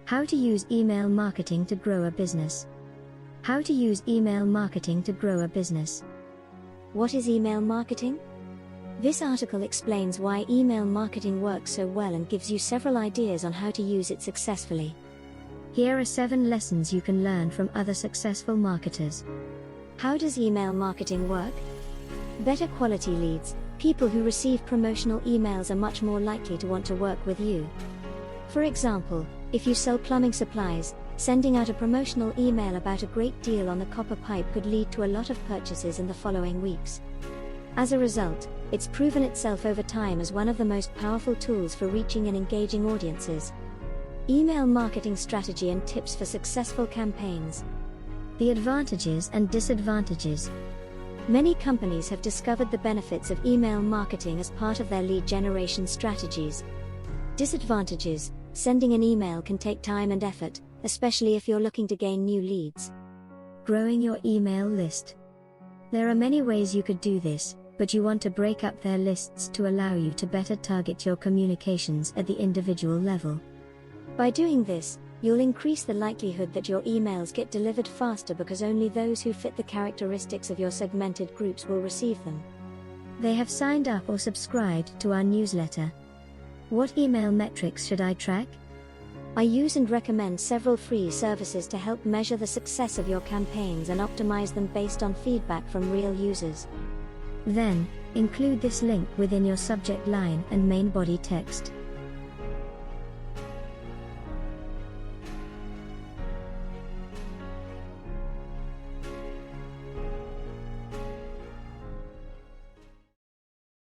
How to use email marketing to grow a business. How to use email marketing to grow a business. What is email marketing? This article explains why email marketing works so well and gives you several ideas on how to use it successfully. Here are 7 lessons you can learn from other successful marketers. How does email marketing work? Better quality leads. People who receive promotional emails are much more likely to want to work with you. For example, if you sell plumbing supplies, sending out a promotional email about a great deal on the copper pipe could lead to a lot of purchases in the following weeks. As a result, it's proven itself over time as one of the most powerful tools for reaching and engaging audiences. Email marketing strategy and tips for successful campaigns. The advantages and disadvantages. Many companies have discovered the benefits of email marketing as part of their lead generation strategies. Disadvantages: sending an email can take time and effort, especially if you're looking to gain new leads. Growing your email list. There are many ways you could do this, but you want to break up their lists to allow you to better target your communications at the individual level. By doing this, you'll increase the likelihood that your emails get delivered faster because only those who fit the characteristics of your segmented groups will receive them. They have signed up or subscribed to our newsletter. What email metrics should I track? I use and recommend several free services to help measure the success of your campaigns and optimize them based on feedback from real users. Then, include this link within your subject line and main body text.